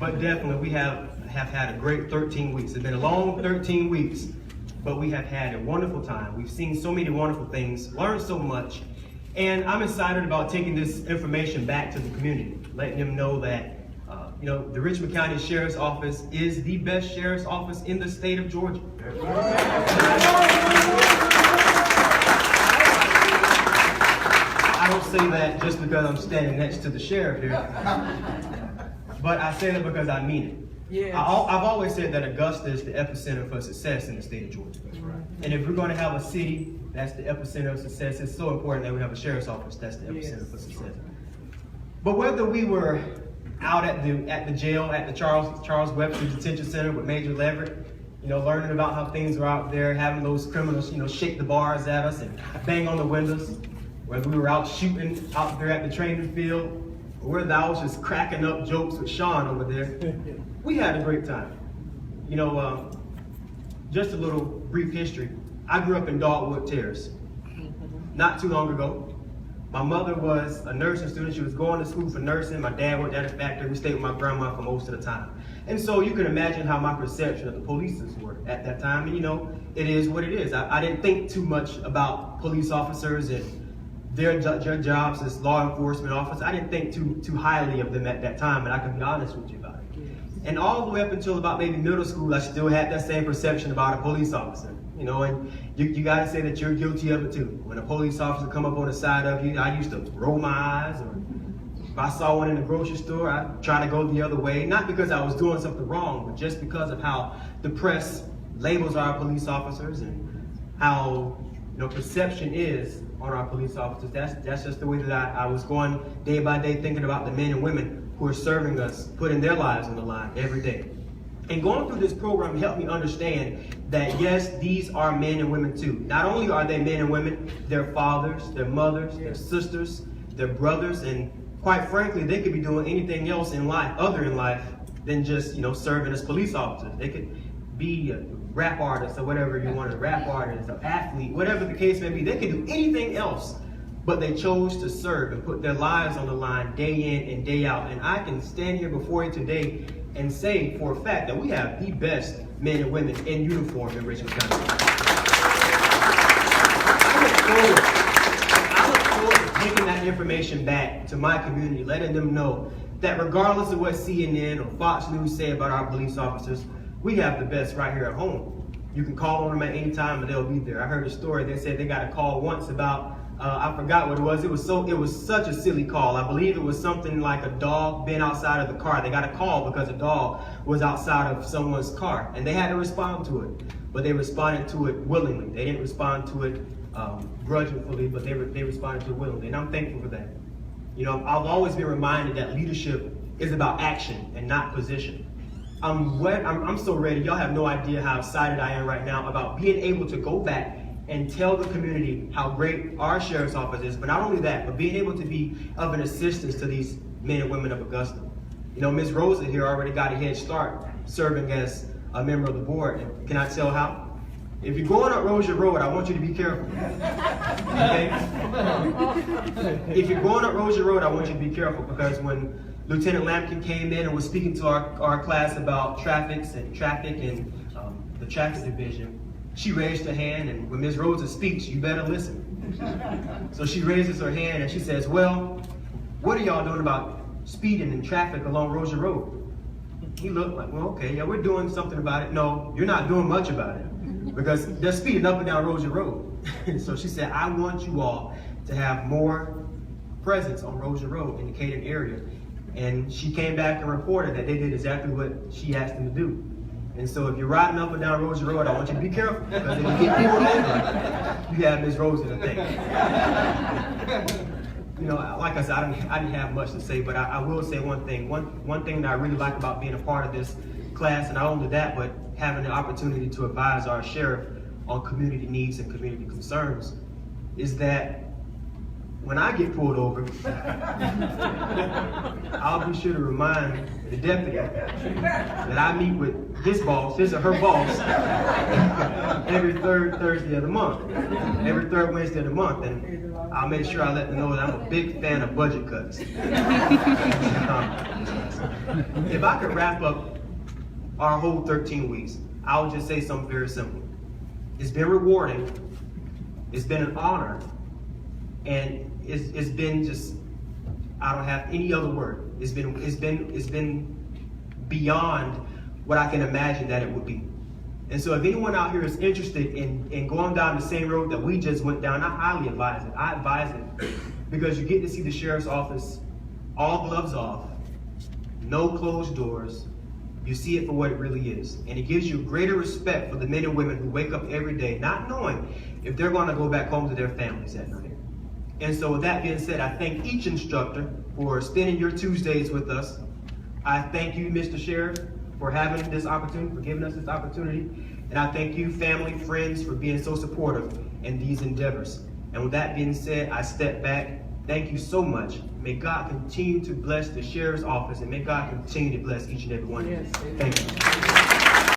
but definitely we have had a great 13 weeks. It's been a long 13 weeks, but we have had a wonderful time. We've seen so many wonderful things, learned so much, and I'm excited about taking this information back to the community, letting them know that the Richmond County Sheriff's Office is the best sheriff's office in the state of Georgia. I don't say that just because I'm standing next to the sheriff here, but I say that because I mean it. Yes. I've always said that Augusta is the epicenter for success in the state of Georgia. That's right. And if we're going to have a city that's the epicenter of success, it's so important that we have a sheriff's office that's the epicenter for success. But whether we were out at the jail, at the Charles Webster Detention Center with Major Leverett, learning about how things are out there, having those criminals, shake the bars at us and bang on the windows, whether we were out shooting out there at the training field, or whether I was just cracking up jokes with Sean over there, we had a great time. Just a little brief history. I grew up in Dogwood Terrace. Not too long ago, my mother was a nursing student. She was going to school for nursing. My dad worked at a factory. We stayed with my grandma for most of the time. And so you can imagine how my perception of the police were at that time. And it is what it is. I didn't think too much about police officers and their jobs as law enforcement officers. I didn't think too highly of them at that time, and I can be honest with you about it. And all the way up until about maybe middle school, I still had that same perception about a police officer. And you gotta say that you're guilty of it too. When a police officer come up on the side of you, I used to roll my eyes, or if I saw one in the grocery store, I'd try to go the other way. Not because I was doing something wrong, but just because of how the press labels our police officers and how perception is on our police officers. That's just the way that I was going day by day, thinking about the men and women who are serving us, putting their lives on the line every day. And going through this program helped me understand that yes, these are men and women too. Not only are they men and women, they're fathers, they're mothers, they're sisters, they're brothers, and quite frankly, they could be doing anything else in life, than just serving as police officers. They could be a rap artist or whatever you want, a rap artist, an athlete, whatever the case may be. They could do anything else, but they chose to serve and put their lives on the line day in and day out. And I can stand here before you today and say for a fact that we have the best men and women in uniform in Richmond County. I look forward to taking that information back to my community, letting them know that regardless of what CNN or Fox News say about our police officers, we have the best right here at home. You can call on them at any time and they'll be there. I heard a story, they said they got a call once about, I forgot what it was. It was such a silly call. I believe it was something like a dog being outside of the car. They got a call because a dog was outside of someone's car and they had to respond to it. But they responded to it willingly. They didn't respond to it grudgingly, but they responded to it willingly. And I'm thankful for that. I've always been reminded that leadership is about action and not position. I'm so ready. Y'all have no idea how excited I am right now about being able to go back and tell the community how great our sheriff's office is, but not only that, but being able to be of an assistance to these men and women of Augusta. Ms. Rosa here already got a head start serving as a member of the board. And can I tell how? If you're going up Rozier Road, I want you to be careful. Okay? If you're going up Rozier Road, I want you to be careful, because when Lieutenant Lampkin came in and was speaking to our class about traffic and the traffic division, she raised her hand, and when Ms. Rosa speaks, you better listen. So she raises her hand and she says, well, what are y'all doing about speeding and traffic along Rozier Road? He looked like, well, okay, yeah, we're doing something about it. No, you're not doing much about it, because they're speeding up and down Rozier Road. So she said, I want you all to have more presence on Rozier Road in the Caden area. And she came back and reported that they did exactly what she asked them to do. And so if you're riding up and down Rozier Road, I want you to be careful, because if you get people over, you have Ms. Rosa to thank. Like I said, I didn't have much to say, but I will say one thing. One thing that I really like about being a part of this class, and not only that, but having the opportunity to advise our sheriff on community needs and community concerns, is that when I get pulled over, I'll be sure to remind the deputy that I meet with his boss, his or her boss, every third Thursday of the month, every third Wednesday of the month, and I'll make sure I let them know that I'm a big fan of budget cuts. If I could wrap up our whole 13 weeks, I would just say something very simple. It's been rewarding, it's been an honor, and it's been just, I don't have any other word. It's been beyond what I can imagine that it would be. And so if anyone out here is interested in going down the same road that we just went down, I highly advise it. I advise it because you get to see the sheriff's office, all gloves off, no closed doors. You see it for what it really is. And it gives you greater respect for the men and women who wake up every day not knowing if they're going to go back home to their families at night. And so with that being said, I thank each instructor for spending your Tuesdays with us. I thank you, Mr. Sheriff, for having this opportunity, for giving us this opportunity. And I thank you, family, friends, for being so supportive in these endeavors. And with that being said, I step back. Thank you so much. May God continue to bless the Sheriff's Office, and may God continue to bless each and every one of you. Thank you.